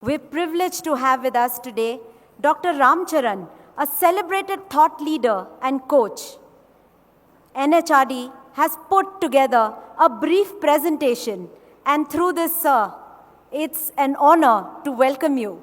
We're privileged to have with us today Dr. Ramcharan, a celebrated thought leader and coach. NHRD has put together a brief presentation, and through this, sir, it's an honor to welcome you.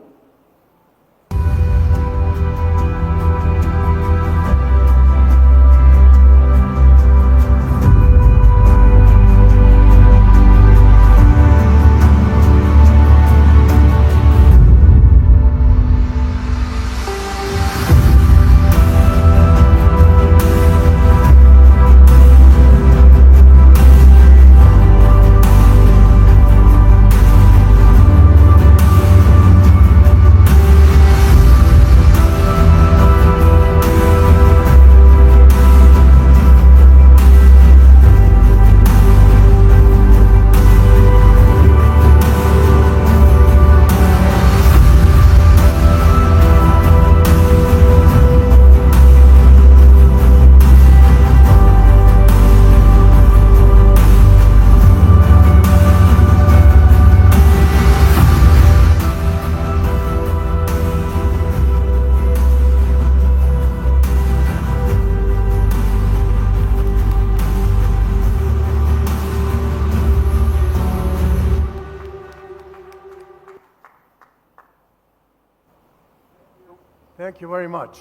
Thank you very much.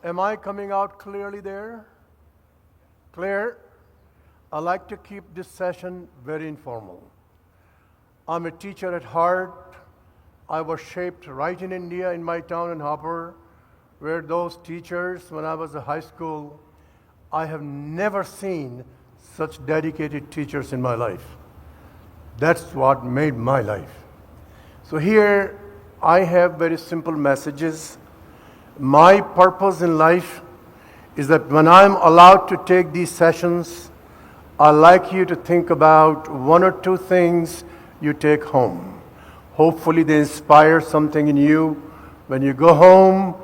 Am I coming out clearly there? Clear? I like to keep this session very informal. I'm a teacher at heart. I was shaped right in India, in my town in Hopper, where those teachers, when I was in high school, I have never seen such dedicated teachers in my life. That's what made my life. So here, I have very simple messages. My purpose in life is that when I'm allowed to take these sessions, I'd like you to think about one or two things you take home. Hopefully they inspire something in you. When you go home,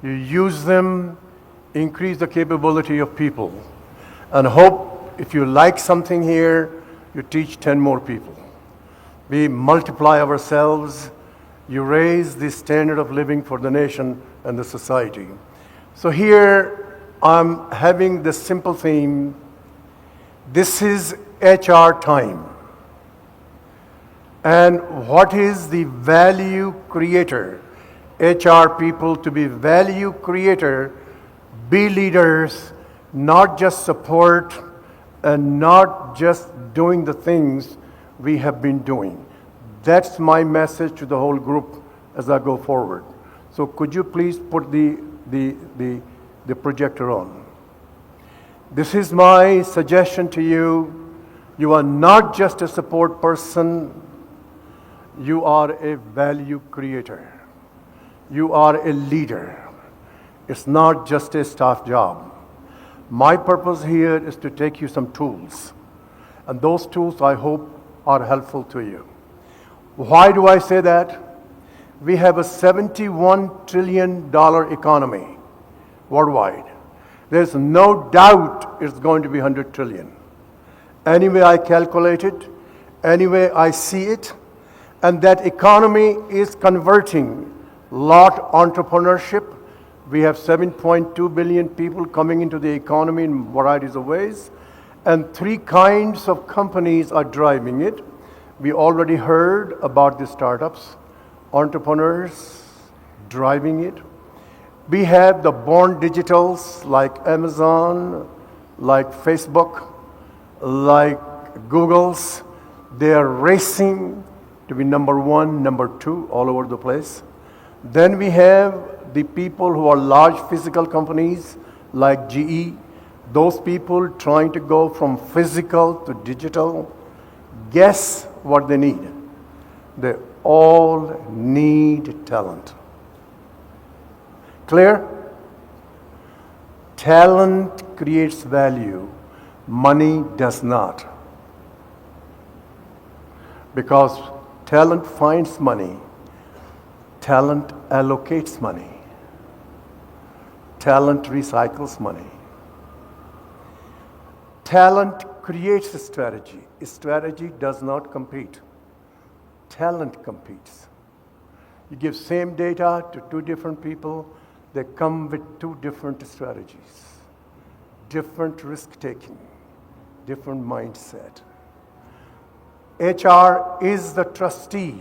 you use them, increase the capability of people. And hope if you like something here, you teach 10 more people. We multiply ourselves. You raise the standard of living for the nation and the society. So here I'm having the simple theme. This is HR time. And what is the value creator? HR people to be value creator, be leaders, not just support and not just doing the things we have been doing. That's my message to the whole group as I go forward. So could you please put the projector on? This is my suggestion to you. You are not just a support person. You are a value creator. You are a leader. It's not just a staff job. My purpose here is to take you some tools. And those tools, I hope, are helpful to you. Why do I say that? We have a $71 trillion economy worldwide. There's no doubt it's going to be 100 trillion. Anyway I calculate it, anyway I see it, and that economy is converting lot entrepreneurship. We have 7.2 billion people coming into the economy in varieties of ways, and 3 kinds of companies are driving it. We already heard about the startups, entrepreneurs driving it. We have the born digitals like Amazon, like Facebook, like Google's. They are racing to be number 1, number 2 all over the place. Then we have the people who are large physical companies like GE. Those people trying to go from physical to digital. Guess what they need? They all need talent. Clear? Talent creates value. Money does not. Because talent finds money. Talent allocates money. Talent recycles money. Talent creates a strategy. A strategy does not compete. Talent competes. You give same data to two different people, they come with two different strategies, different risk-taking, different mindset. HR is the trustee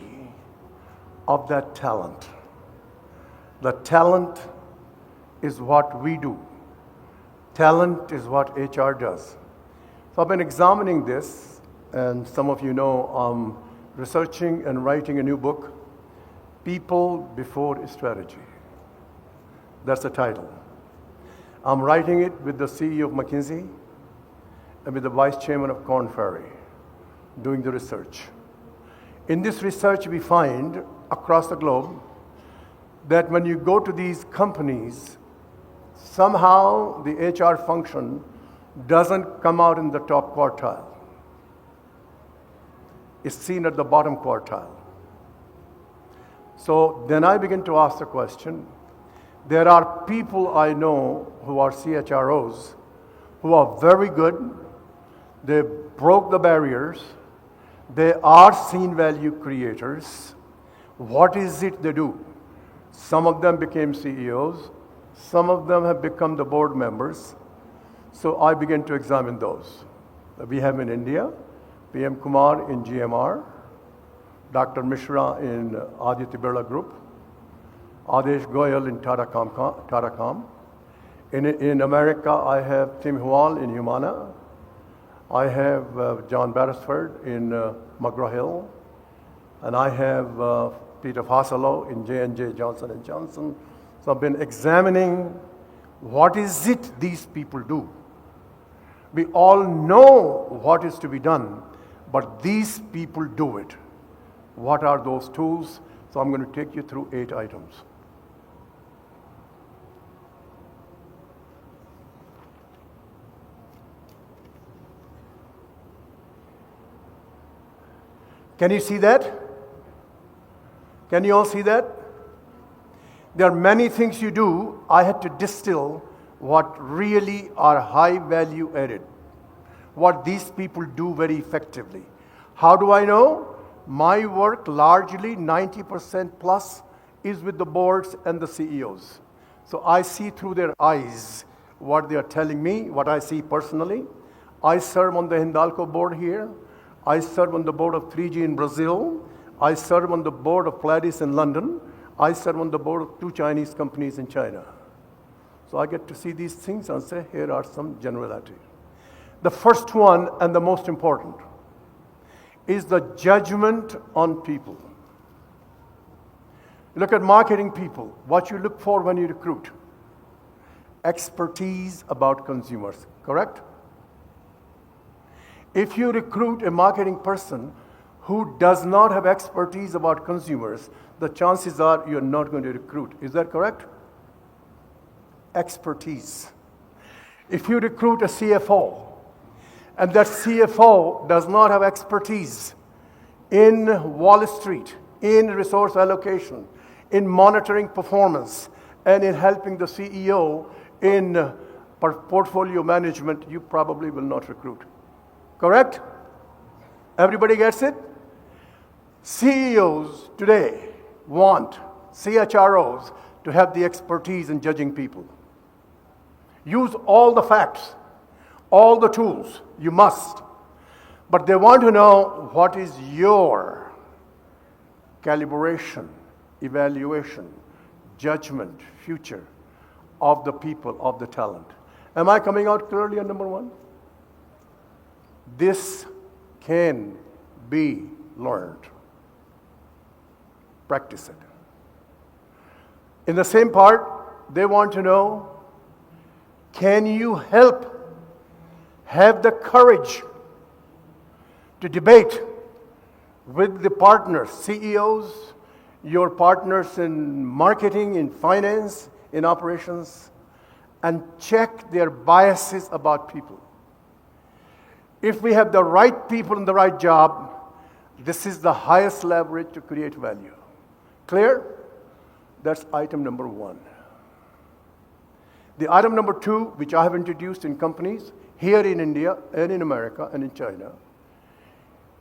of that talent. The talent is what we do. Talent is what HR does. So I've been examining this, and some of you know I'm researching and writing a new book, People Before Strategy. That's the title. I'm writing it with the CEO of McKinsey and with the Vice Chairman of Korn Ferry, doing the research. In this research, we find across the globe that when you go to these companies, somehow the HR function doesn't come out in the top quartile. It's seen at the bottom quartile. So then I begin to ask the question, there are people I know who are CHROs who are very good, they broke the barriers, they are seen value creators. What is it they do? Some of them became CEOs, some of them have become the board members. So I began to examine those. We have in India, PM Kumar in GMR, Dr. Mishra in Aditya Birla Group, Adesh Goyal in Tata. In America, I have Tim Hual in Humana. I have John Beresford in McGraw-Hill. And I have Peter Fasalo in J&J Johnson & Johnson. So I've been examining what is it these people do. We all know what is to be done, but these people do it. What are those tools? So I'm going to take you through 8 items. Can you see that? Can you all see that? There are many things you do. I had to distill what really are high value added, what these people do very effectively. How do I know? My work largely 90% plus is with the boards and the CEOs. So I see through their eyes what they are telling me, what I see personally. I serve on the Hindalco board here. I serve on the board of 3G in Brazil. I serve on the board of Pladis in London. I serve on the board of 2 Chinese companies in China. So I get to see these things and say, here are some generalities. The first one, and the most important, is the judgment on people. Look at marketing people. What you look for when you recruit. Expertise about consumers, correct? If you recruit a marketing person who does not have expertise about consumers, the chances are you're not going to recruit. Is that correct? Expertise. If you recruit a CFO, and that CFO does not have expertise in Wall Street, in resource allocation, in monitoring performance, and in helping the CEO in portfolio management, you probably will not recruit. Correct? Everybody gets it? CEOs today want CHROs to have the expertise in judging people. Use all the facts, all the tools, you must. But they want to know what is your calibration, evaluation, judgment, future of the people, of the talent. Am I coming out clearly on number 1? This can be learned. Practice it. In the same part, they want to know, can you help have the courage to debate with the partners, CEOs, your partners in marketing, in finance, in operations, and check their biases about people. If we have the right people in the right job, this is the highest leverage to create value. Clear? That's item number 1. The item number 2, which I have introduced in companies here in India and in America and in China,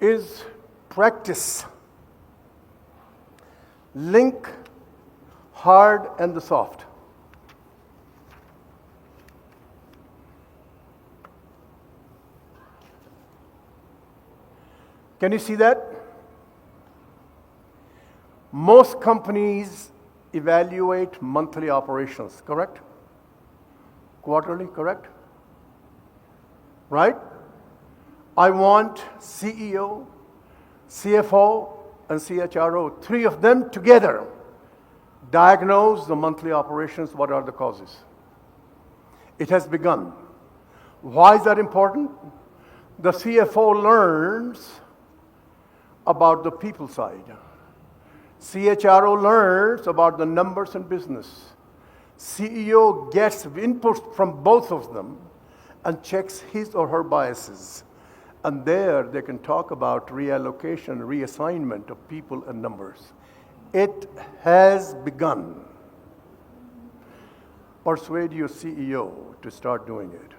is practice Link hard and the soft. Can you see that? Most companies evaluate monthly operations, correct? Quarterly, correct? Right? I want CEO, CFO, and CHRO, three of them together, diagnose the monthly operations, what are the causes. It has begun. Why is that important? The CFO learns about the people side. CHRO learns about the numbers and business. CEO gets input from both of them and checks his or her biases. And there they can talk about reallocation, reassignment of people and numbers. It has begun. Persuade your CEO to start doing it.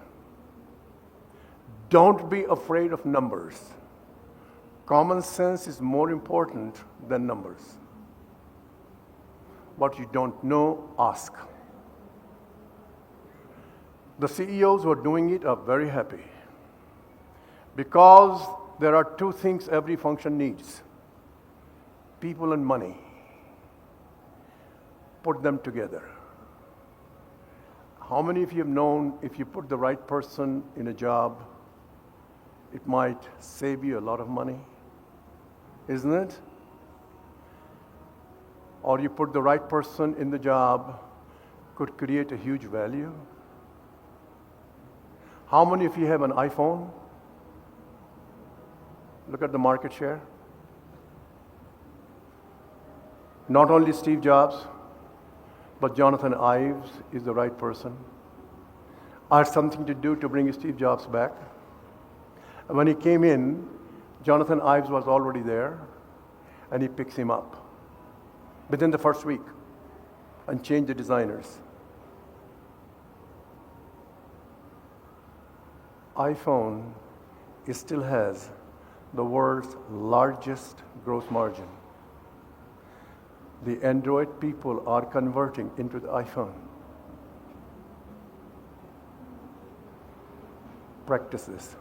Don't be afraid of numbers. Common sense is more important than numbers. What you don't know, ask. The CEOs who are doing it are very happy because there are two things every function needs: people and money. Put them together. How many of you have known if you put the right person in a job, it might save you a lot of money? Isn't it? Or you put the right person in the job, could create a huge value. How many of you have an iPhone? Look at the market share. Not only Steve Jobs, but Jonathan Ives is the right person. I had something to do to bring Steve Jobs back. And when he came in, Jonathan Ives was already there, and he picks him up within the first week and changed the designers. iPhone still has the world's largest gross margin. The Android people are converting into the iPhone. Practice this.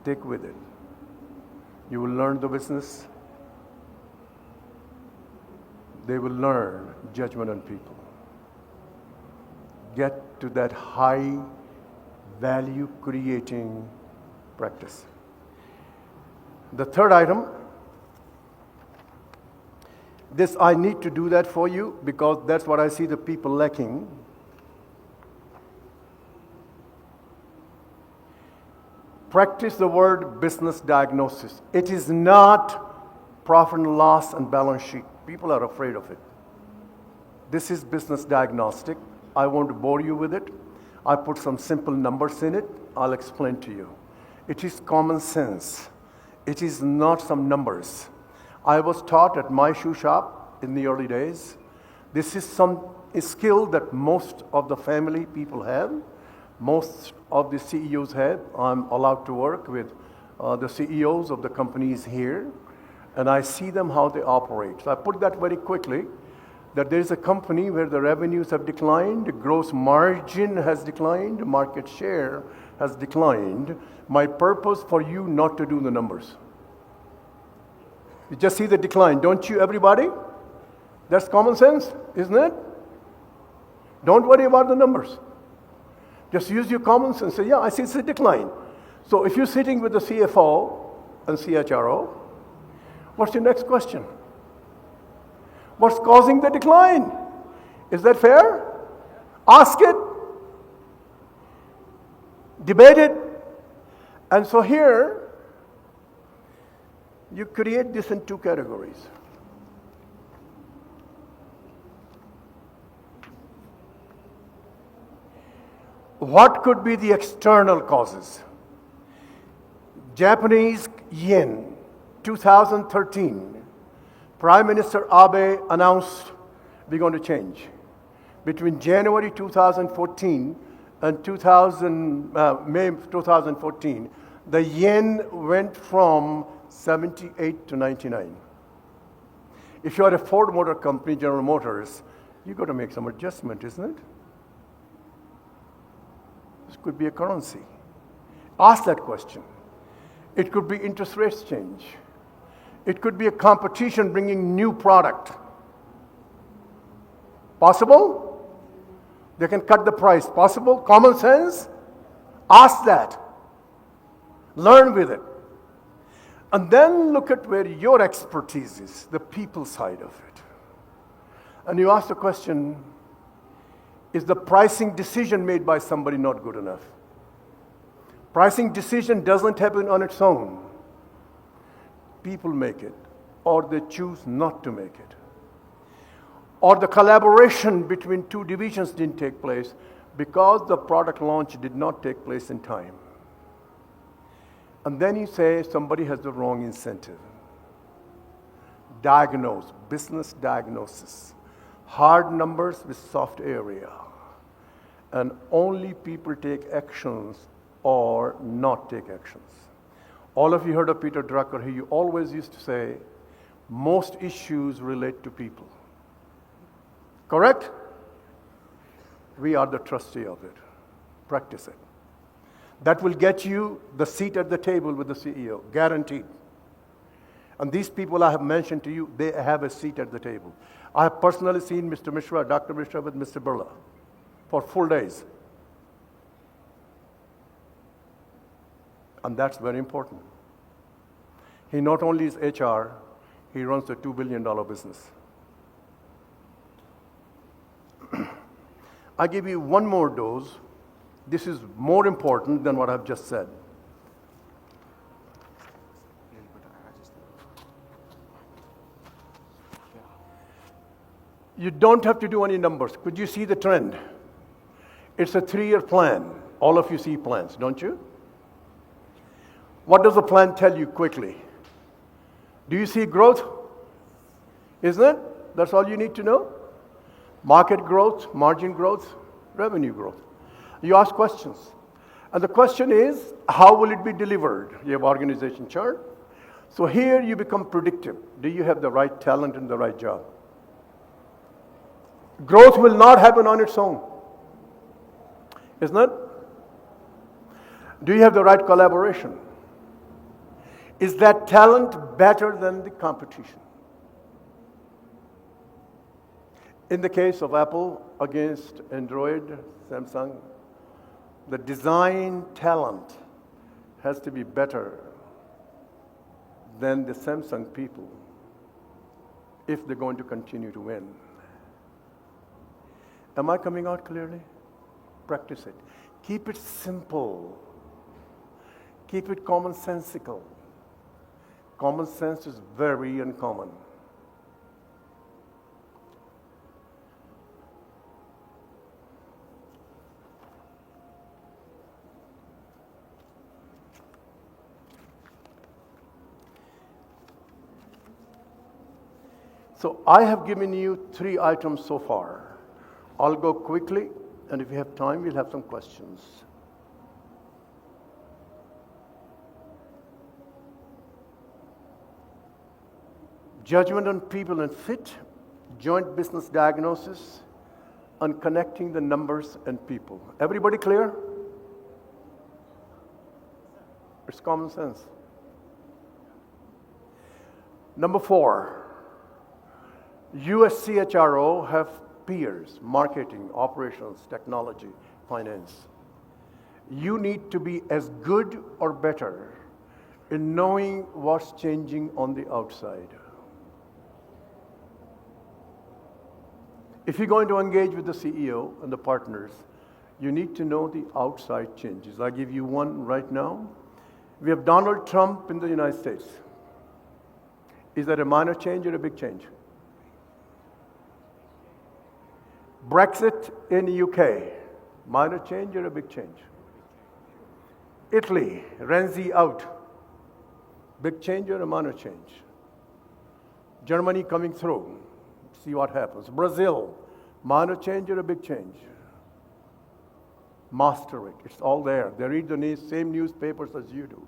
Stick with it. You will learn the business. They will learn judgment on people. Get to that high value creating practice. The third item, this I need to do that for you because that's what I see the people lacking. Practice the word business diagnosis. It is not profit and loss and balance sheet. People are afraid of it. This is business diagnostic. I won't bore you with it. I put some simple numbers in it. I'll explain to you. It is common sense. It is not some numbers. I was taught at my shoe shop in the early days. This is some skill that most of the family people have. Most of the CEOs have. I'm allowed to work with the CEOs of the companies here, and I see them how they operate. So I put that very quickly, that there is a company where the revenues have declined, the gross margin has declined, market share has declined. My purpose for you not to do the numbers. You just see the decline, don't you, everybody? That's common sense, isn't it? Don't worry about the numbers. Just use your common sense. Say, yeah, I see it's a decline. So if you're sitting with the CFO and CHRO, what's your next question? What's causing the decline? Is that fair? Ask it. Debate it. And so here, you create this in two categories. What could be the external causes? Japanese yen, 2013. Prime Minister Abe announced we're going to change. Between January 2014 and May 2014, the yen went from 78 to 99. If you are a Ford Motor Company, General Motors, you've got to make some adjustment, isn't it? This could be a currency. Ask that question. It could be interest rates change. It could be a competition bringing new product. Possible? They can cut the price. Possible? Common sense? Ask that. Learn with it. And then look at where your expertise is, the people side of it. And you ask the question, is the pricing decision made by somebody not good enough? Pricing decision doesn't happen on its own. People make it, or they choose not to make it. Or the collaboration between two divisions didn't take place because the product launch did not take place in time. And then you say somebody has the wrong incentive. Diagnose, business diagnosis. Hard numbers with soft area. And only people take actions or not take actions. All of you heard of Peter Drucker. He always used to say, most issues relate to people. Correct? We are the trustee of it. Practice it. That will get you the seat at the table with the CEO, guaranteed. And these people I have mentioned to you, they have a seat at the table. I have personally seen Mr. Mishra, Dr. Mishra with Mr. Birla for full days. And that's very important. He not only is HR, he runs a $2 billion business. I give you one more dose. This is more important than what I've just said. You don't have to do any numbers. Could you see the trend? It's a 3-year plan. All of you see plans, don't you? What does the plan tell you quickly? Do you see growth? Isn't it? That's all you need to know. Market growth, margin growth, revenue growth. You ask questions. And the question is, how will it be delivered? You have organization chart. So here you become predictive. Do you have the right talent in the right job? Growth will not happen on its own. Isn't it? Do you have the right collaboration? Is that talent better than the competition? In the case of Apple against Android, Samsung, the design talent has to be better than the Samsung people if they're going to continue to win. Am I coming out clearly? Practice it. Keep it simple. Keep it commonsensical. Common sense is very uncommon. So I have given you 3 items so far. I'll go quickly, and if you have time, we'll have some questions. Judgment on people and fit, joint business diagnosis, and connecting the numbers and people. Everybody clear? It's common sense. Number 4. US CHRO have peers, marketing, operations, technology, finance. You need to be as good or better in knowing what's changing on the outside. If you're going to engage with the CEO and the partners, you need to know the outside changes. I'll give you one right now. We have Donald Trump in the United States. Is that a minor change or a big change? Brexit in the UK, minor change or a big change? Italy, Renzi out, big change or a minor change? Germany coming through, see what happens. Brazil, minor change or a big change? Master it, it's all there. They read the same newspapers as you do.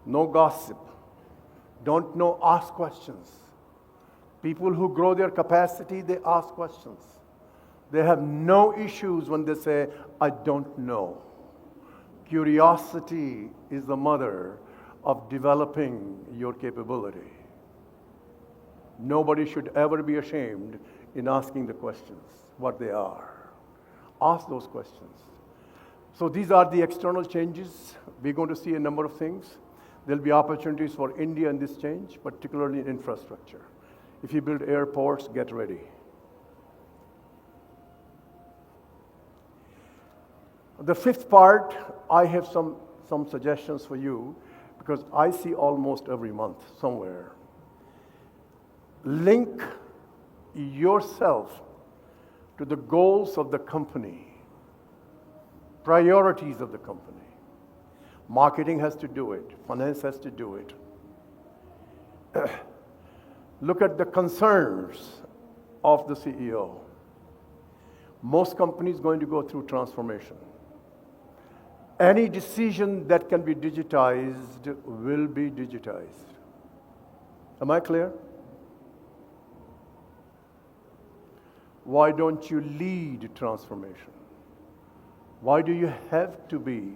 No gossip. Don't know, ask questions. People who grow their capacity, they ask questions. They have no issues when they say, I don't know. Curiosity is the mother of developing your capability. Nobody should ever be ashamed in asking the questions, what they are. Ask those questions. So these are the external changes. We're going to see a number of things. There'll be opportunities for India in this change, particularly in infrastructure. If you build airports, get ready. The fifth part, I have some suggestions for you because I see almost every month somewhere. Link yourself to the goals of the company, priorities of the company. Marketing has to do it. Finance has to do it. Look at the concerns of the CEO. Most companies going to go through transformation. Any decision that can be digitized will be digitized. Am I clear? Why don't you lead transformation? Why do you have to be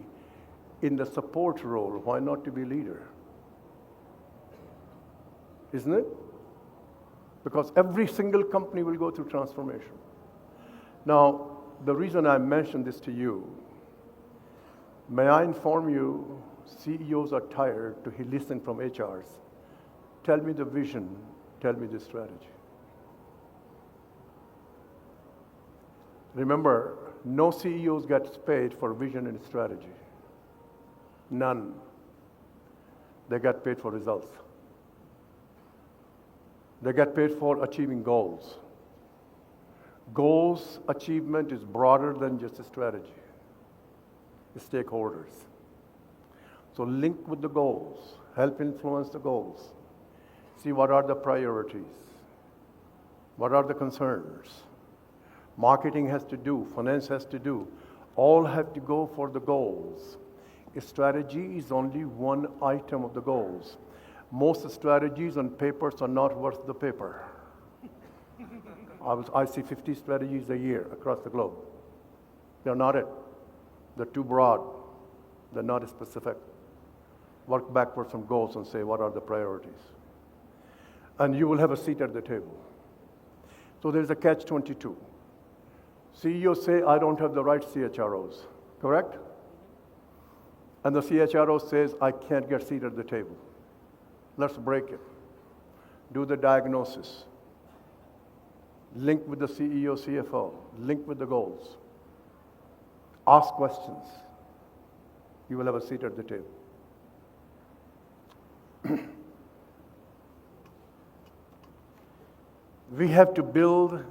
in the support role? Why not to be leader? Isn't it? Because every single company will go through transformation. Now, the reason I mentioned this to you, may I inform you, CEOs are tired to listen from HRs. Tell me the vision, tell me the strategy. Remember, no CEOs gets paid for vision and strategy. None. They get paid for results. They get paid for achieving goals. Goals achievement is broader than just a strategy. The stakeholders. So link with the goals. Help influence the goals. See what are the priorities. What are the concerns. Marketing has to do, finance has to do. All have to go for the goals. A strategy is only one item of the goals. Most strategies on papers are not worth the paper. I see 50 strategies a year across the globe. They're not it. They're too broad. They're not specific. Work backwards from goals and say, what are the priorities? And you will have a seat at the table. So there's a catch-22. CEOs say, I don't have the right CHROs, correct? And the CHRO says, I can't get a seat at the table. Let's break it. Do the diagnosis. Link with the CEO, CFO. Link with the goals. Ask questions. You will have a seat at the table. We have to build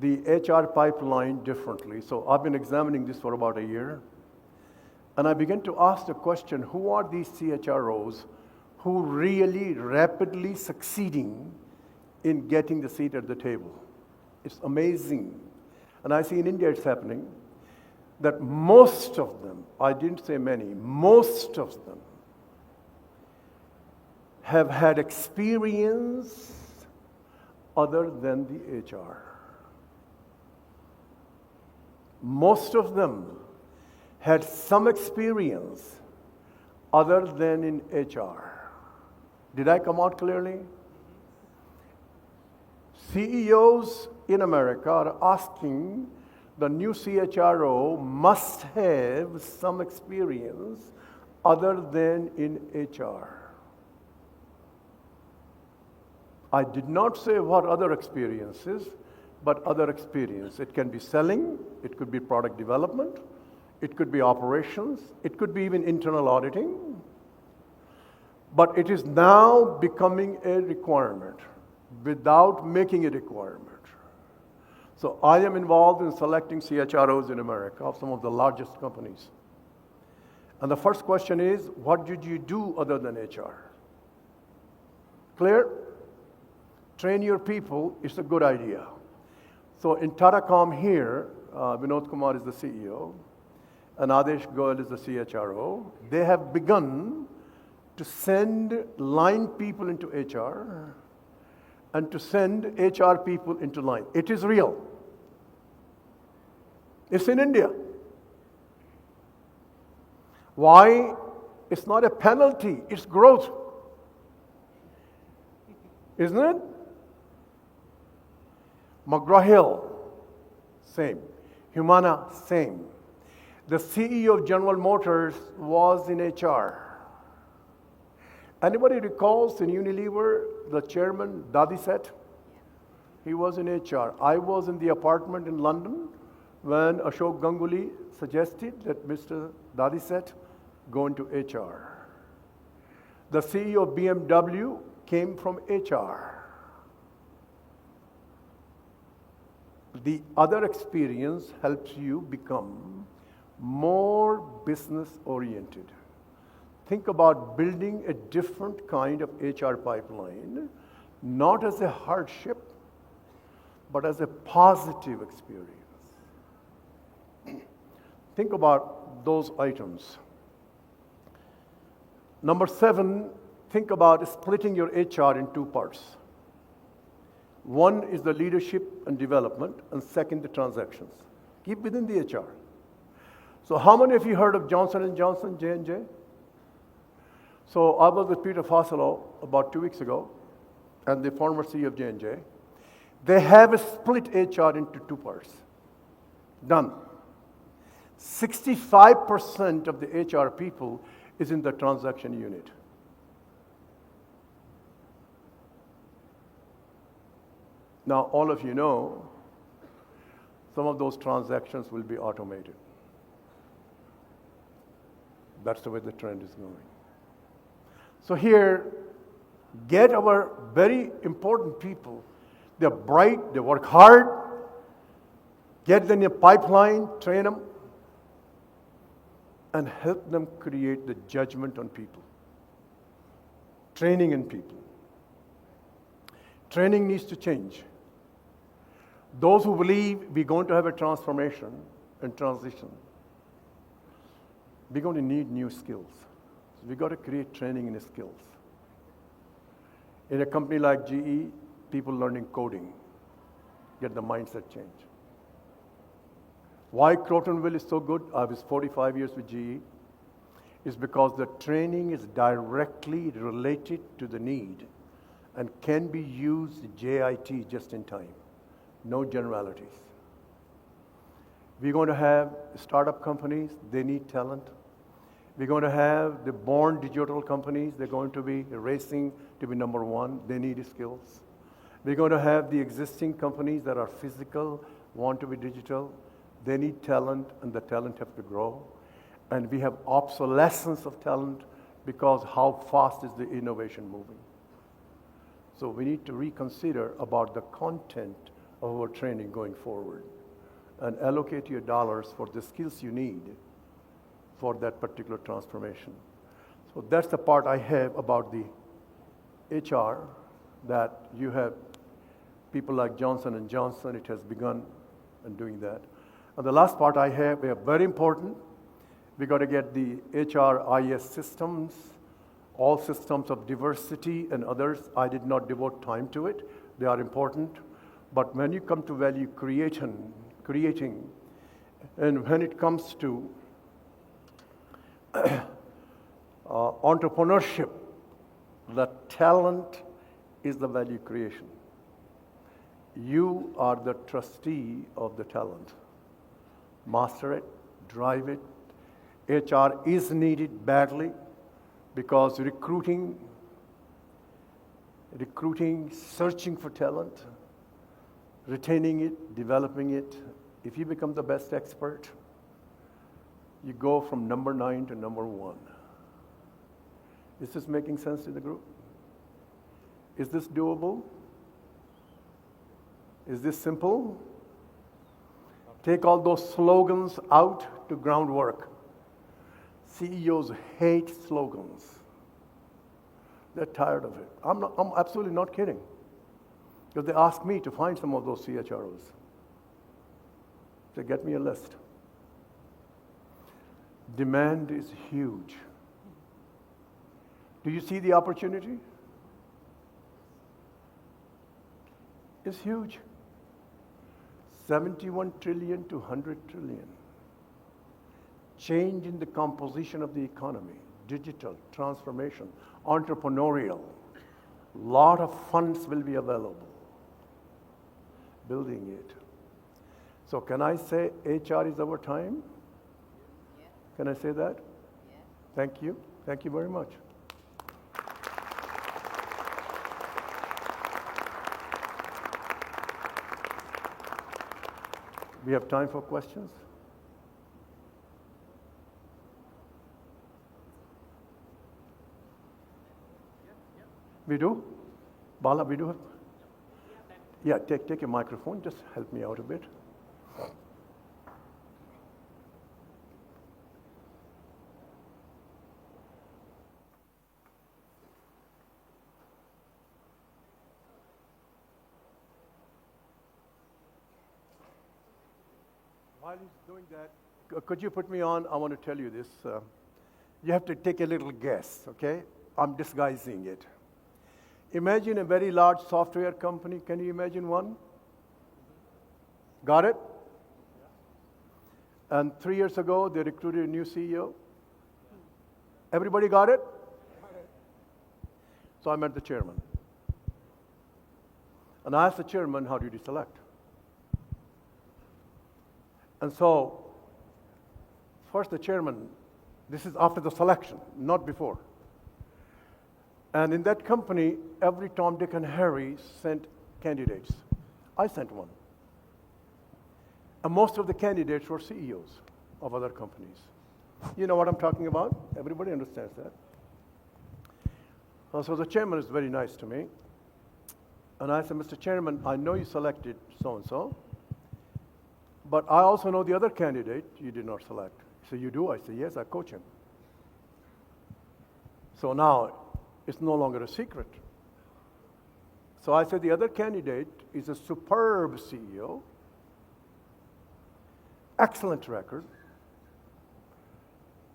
the HR pipeline differently. So I've been examining this for about a year. And I began to ask the question, who are these CHROs who really rapidly succeeding in getting the seat at the table? It's amazing. And I see in India it's happening, that most of them, I didn't say many, most of them have had experience other than the HR. Most of them had some experience other than in HR. Did I come out clearly? CEOs in America are asking the new CHRO must have some experience other than in HR. I did not say what other experiences, but other experience. It can be selling, it could be product development, it could be operations, it could be even internal auditing. But it is now becoming a requirement without making it a requirement. So I am involved in selecting CHROs in America of some of the largest companies. And the first question is, what did you do other than HR? Clear? Train your people, it's a good idea. So in Tatacom here, Vinod Kumar is the CEO, and Adesh Goyal is the CHRO. They have begun to send line people into HR and to send HR people into line. It is real. It's in India. Why? It's not a penalty, it's growth. Isn't it? McGraw-Hill, same. Humana, same. The CEO of General Motors was in HR. Anybody recalls in Unilever, the chairman, Dadi Set? He was in HR. I was in the apartment in London when Ashok Ganguly suggested that Mr. Dadi Set go into HR. The CEO of BMW came from HR. The other experience helps you become more business oriented. Think about building a different kind of HR pipeline, not as a hardship, but as a positive experience. Think about those items. Number 7, think about splitting your HR in 2 parts. One is the leadership and development, and second, the transactions. Keep within the HR. So how many of you heard of Johnson & Johnson, J&J? So I was with Peter Fossolo about 2 weeks ago, and the former CEO of J&J. They have a split HR into 2 parts. Done. 65% of the HR people is in the transaction unit. Now, all of you know, some of those transactions will be automated. That's the way the trend is going. So here, get our very important people. They're bright, they work hard, get them in a pipeline, train them, and help them create the judgment on people. Training in people. Training needs to change. Those who believe we're going to have a transformation and transition, we're going to need new skills. So we've got to create training in skills. In a company like GE, people learning coding, get the mindset change. Why Crotonville is so good, I was 45 years with GE, is because the training is directly related to the need and can be used JIT, just in time. No generalities. We're going to have startup companies, they need talent. We're going to have the born digital companies, they're going to be racing to be number 1, they need skills. We're going to have the existing companies that are physical, want to be digital, they need talent, and the talent have to grow. And we have obsolescence of talent because how fast is the innovation moving. So we need to reconsider about the content of our training going forward and allocate your dollars for the skills you need for that particular transformation. So that's the part I have about the HR, that you have people like Johnson & Johnson, it has begun in doing that. And the last part I have, we are very important. We got to get the HRIS systems, all systems of diversity and others. I did not devote time to it. They are important. But when you come to value creating, and when it comes to entrepreneurship, the talent is the value creation. You are the trustee of the talent. Master it, drive it. HR is needed badly because recruiting, searching for talent, retaining it, developing it. If you become the best expert, you go from number 9 to number 1. Is this making sense to the group? Is this doable? Is this simple? Take all those slogans out to groundwork. CEOs hate slogans. They're tired of it. I'm absolutely not kidding. Because they asked me to find some of those CHROs. They get me a list. Demand is huge. Do you see the opportunity? is huge. 71 trillion to 100 trillion. Change in the composition of the economy, digital transformation, entrepreneurial. Lot of funds will be available. Building it. So can I say HR is our time? Yeah. Can I say that? Yeah. Thank you. Thank you very much. We have time for questions? We do? Bala, we do have? Yeah, take a microphone. Just help me out a bit. While he's doing that, could you put me on? I want to tell you this. You have to take a little guess, okay? I'm disguising it. Imagine a very large software company. Can you imagine one? Got it? And 3 years ago, they recruited a new CEO. Everybody got it? So I met the chairman. And I asked the chairman, how did you select? And so, first the chairman, this is after the selection, not before. And in that company, every Tom, Dick, and Harry sent candidates. I sent one. And most of the candidates were CEOs of other companies. You know what I'm talking about? Everybody understands that. So the chairman is very nice to me. And I said, Mr. Chairman, I know you selected so-and-so, but I also know the other candidate you did not select. He said, you do? I said, yes, I coach him. So now, it's no longer a secret. So I said, the other candidate is a superb CEO, excellent record,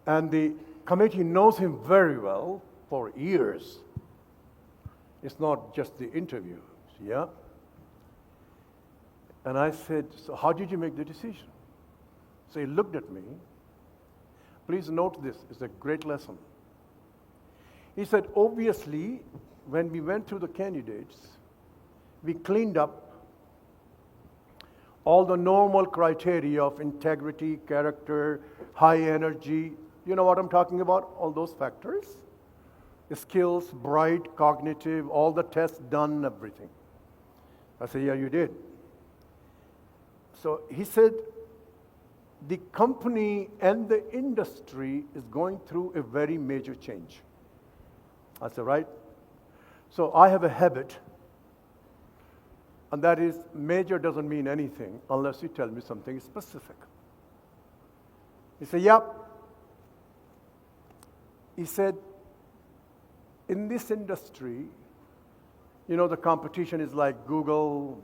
and the committee knows him very well for years. It's not just the interview, yeah? And I said, so how did you make the decision? So he looked at me. Please note this, it's a great lesson. He said, obviously, when we went through the candidates, we cleaned up all the normal criteria of integrity, character, high energy. You know what I'm talking about? All those factors. The skills, bright, cognitive, all the tests done, everything. I said, yeah, you did. So he said, the company and the industry is going through a very major change. I said, right? So I have a habit, and that is major doesn't mean anything unless you tell me something specific. He said, yep. He said, in this industry, you know, the competition is like Google,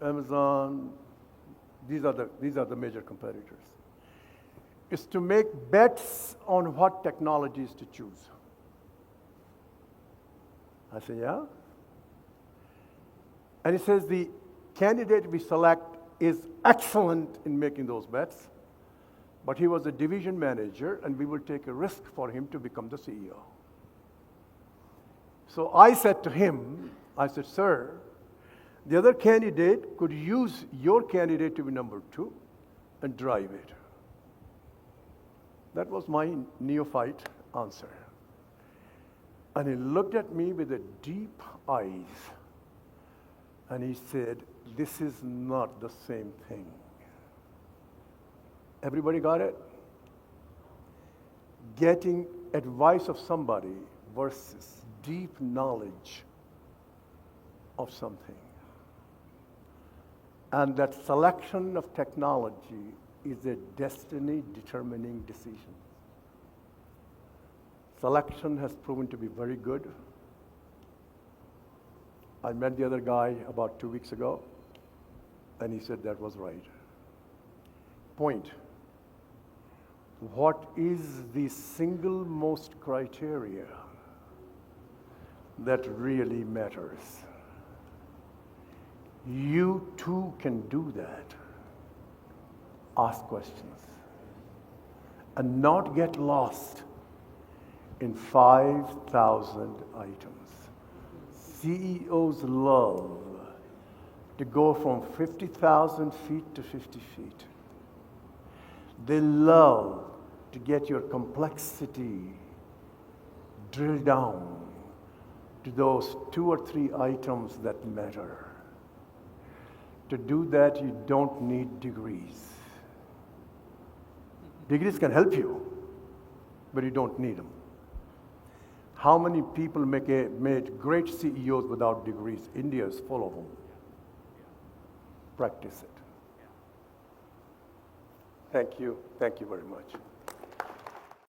Amazon, these are the major competitors. It's to make bets on what technologies to choose. I said, yeah. And he says the candidate we select is excellent in making those bets, but he was a division manager, and we will take a risk for him to become the CEO. So I said to him, I said, sir, the other candidate could use your candidate to be number 2 and drive it. That was my neophyte answer. And he looked at me with a deep eyes, and he said, this is not the same thing. Everybody got it? Getting advice of somebody versus deep knowledge of something. And that selection of technology is a destiny-determining decision. Selection has proven to be very good. I met the other guy about 2 weeks ago, and he said that was right. Point. What is the single most criteria that really matters? You too can do that. Ask questions and not get lost in 5,000 items. CEOs love to go from 50,000 feet to 50 feet. They love to get your complexity drilled down to those 2 or 3 items that matter. To do that, you don't need degrees. Degrees can help you, but you don't need them. How many people made great CEOs without degrees? India is full of them. Practice it. Thank you. Thank you very much.